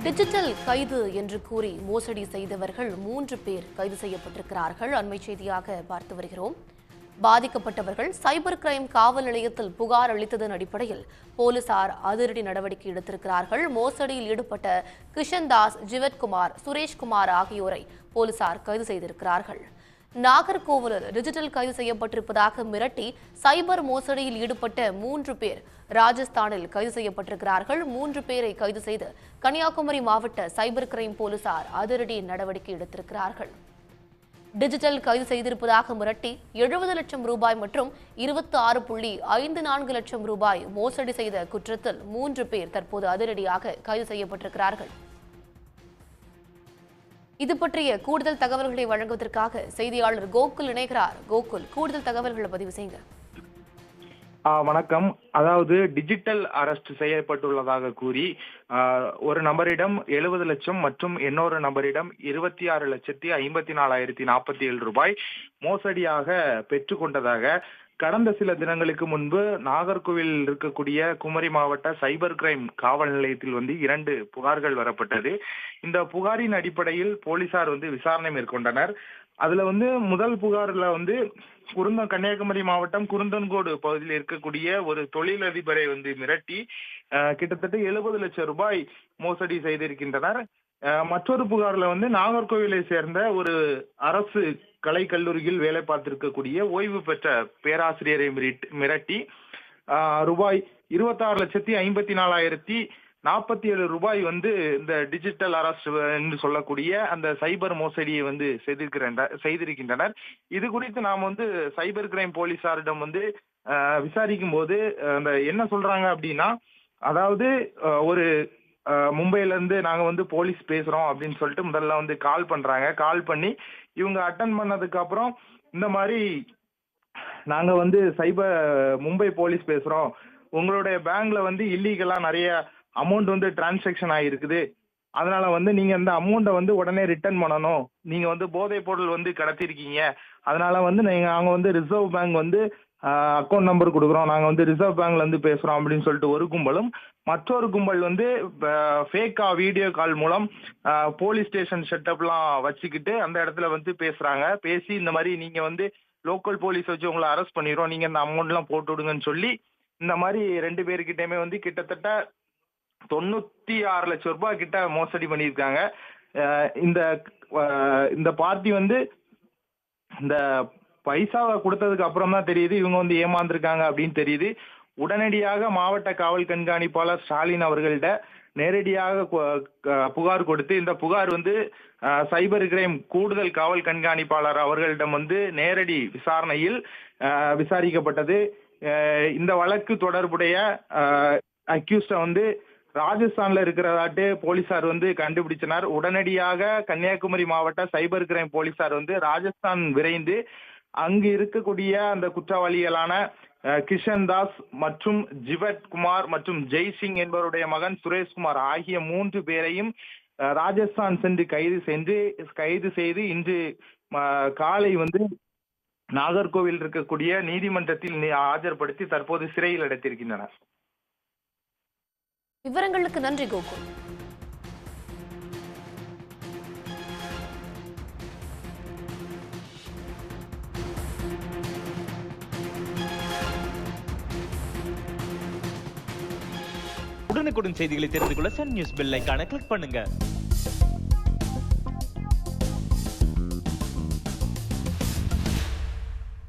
Digital கைது என்று கூறி மோசடி செய்தவர்கள் 3 பேர் கைது செய்யப்பட்டிருக்கிறார்கள். அண்மை செய்தியாக பார்த்து வருகிறோம். பாதிக்கப்பட்டவர்கள் சைபர் கிரைம் காவல் நிலையத்தில் புகார் அளித்ததன் அடிப்படையில் போலீசார் அதிரடி நடவடிக்கை எடுத்திருக்கிறார்கள். மோசடியில் ஈடுபட்ட கிஷன்தாஸ், ஜிவத்குமார், சுரேஷ்குமார் ஆகியோரை போலீசார் கைது செய்திருக்கிறார்கள். நாகர்கோவிலில் டிஜிட்டல் கைது செய்யப்பட்டிருப்பதாக மிரட்டி சைபர் மோசடியில் ஈடுபட்ட 3 பேர் ராஜஸ்தானில் கைது செய்யப்பட்டிருக்கிறார்கள். 3 பேரை கைது செய்து கன்னியாகுமரி மாவட்ட சைபர் கிரைம் போலீசார் அதிரடி நடவடிக்கை எடுத்திருக்கிறார்கள். டிஜிட்டல் கைது செய்திருப்பதாக மிரட்டி 70 லட்சம் ரூபாய் மற்றும் 26.54 லட்சம் ரூபாய் மோசடி செய்த குற்றத்தில் 3 பேர் தற்போது அதிரடியாக கைது செய்யப்பட்டிருக்கிறார்கள். இது பற்றிய கூடுதல் தகவல்களை வழங்குவதற்காக செய்தியாளர் கோகுல் இணைகிறார். கோகுல், கூடுதல் தகவல்களை பதிவு செய்யுங்க. வணக்கம். அதாவது டிஜிட்டல் அரெஸ்ட் செய்யப்பட்டுள்ளதாக கூறி ஒரு நபரிடம் 70 லட்சம் மற்றும் இன்னொரு நபரிடம் 26,54,047 ரூபாய் மோசடியாக பெற்றுக்கொண்டதாக கடந்த சில தினங்களுக்கு முன்பு நாகர்கோவில் இருக்கக்கூடிய குமரி மாவட்ட சைபர் கிரைம் காவல் நிலையத்தில் 2 புகார்கள் வரப்பட்டது. இந்த புகாரின் அடிப்படையில் போலீசார் விசாரணை மேற்கொண்டனர். அதுல முதல் புகார்ல கன்னியாகுமரி மாவட்டம் குருந்தன்கோடு பகுதியில் இருக்கக்கூடிய ஒரு தொழிலதிபரை மிரட்டி கிட்டத்தட்ட 70 லட்சம் ரூபாய் மோசடி செய்திருக்கின்றனர். மற்றொரு புகார்ல நாகர்கோவிலை சேர்ந்த ஒரு அரசு கலை கல்லூரியில் வேலை பார்த்திருக்கக்கூடிய ஓய்வு பெற்ற பேராசிரியரை மிரட்டி ரூபாய் 26,54,047 ரூபாய் இந்த டிஜிட்டல் அரெஸ்ட் என்று சொல்லக்கூடிய அந்த சைபர் மோசடியை செய்திருக்கின்றனர். இது குறித்து நாம் சைபர் கிரைம் போலீசாரிடம் விசாரிக்கும் போது என்ன சொல்றாங்க அப்படின்னா, அதாவது ஒரு மும்பைல இருந்து நாங்க போலீஸ் பேசுறோம் அப்படின்னு சொல்லிட்டு முதல்ல கால் பண்றாங்க. கால் பண்ணி இவங்க அட்டன் பண்ணதுக்கு அப்புறம் இந்த மாதிரி நாங்க சைபர் மும்பை போலீஸ் பேசுறோம், உங்களுடைய பேங்க்ல இல்லீகலா நிறைய அமௌண்ட் டிரான்சாக்ஷன் ஆகிருக்குது, அதனால நீங்க அந்த அமௌண்ட்டை உடனே ரிட்டர்ன் பண்ணணும், நீங்க போதைப் பொருள் கடத்திருக்கீங்க, அதனால நாங்க ரிசர்வ் பேங்க் அக்கௌண்ட் நம்பர் கொடுக்குறோம், நாங்க ரிசர்வ் பேங்க்ல பேசுறோம் அப்படின்னு சொல்லிட்டு ஒரு கும்பலும், மற்றொரு கும்பல் ஃபேக்கா வீடியோ கால் மூலம் போலீஸ் ஸ்டேஷன் செட்டப்லாம் வச்சுக்கிட்டு அந்த இடத்துல பேசுறாங்க. பேசி இந்த மாதிரி நீங்க லோக்கல் போலீஸ் வச்சு உங்களை அரெஸ்ட் பண்ணிடுறோம், நீங்க இந்த அமௌண்ட்லாம் போட்டு விடுங்கன்னு சொல்லி இந்த மாதிரி 2 பேருக்கிட்டயுமே கிட்டத்தட்ட 96 லட்சம் ரூபாய் கிட்ட மோசடி பண்ணியிருக்காங்க. இந்த பார்ட்டி இந்த பைசாவை கொடுத்ததுக்கு அப்புறம் தான் தெரியுது இவங்க ஏமாந்துருக்காங்க அப்படின்னு தெரியுது. உடனடியாக மாவட்ட காவல் கண்காணிப்பாளர் ஸ்டாலின் அவர்கள்ட்ட நேரடியாக புகார் கொடுத்து இந்த புகார் சைபர் கிரைம் கூடுதல் காவல் கண்காணிப்பாளர் அவர்களிடம் நேரடி விசாரணையில் விசாரிக்கப்பட்டது. இந்த வழக்கு தொடர்புடைய அக்யூஸ்ட ராஜஸ்தான்ல இருக்கிறதாட்டு போலீசார் கண்டுபிடிச்சனர். உடனடியாக கன்னியாகுமரி மாவட்ட சைபர் கிரைம் போலீசார் ராஜஸ்தான் விரைந்து அங்கு இருக்கக்கூடிய அந்த குற்றவாளிகளான கிஷன்தாஸ் மற்றும் ஜிவத்குமார் மற்றும் ஜெய்சிங் என்பவருடைய மகன் சுரேஷ்குமார் ஆகிய 3 பேரையும் ராஜஸ்தான் சென்று கைது செய்து இன்று காலை நாகர்கோவில் இருக்கக்கூடிய நீதிமன்றத்தில் ஆஜர்படுத்தி தற்போது சிறையில் அடைத்திருக்கின்றனர். விவரங்களுக்கு நன்றி கோகுல். உடனுக்குடன் செய்திகளை தெரிந்து கொள்ள சன் நியூஸ் பெல் ஐகானை கிளிக் பண்ணுங்க.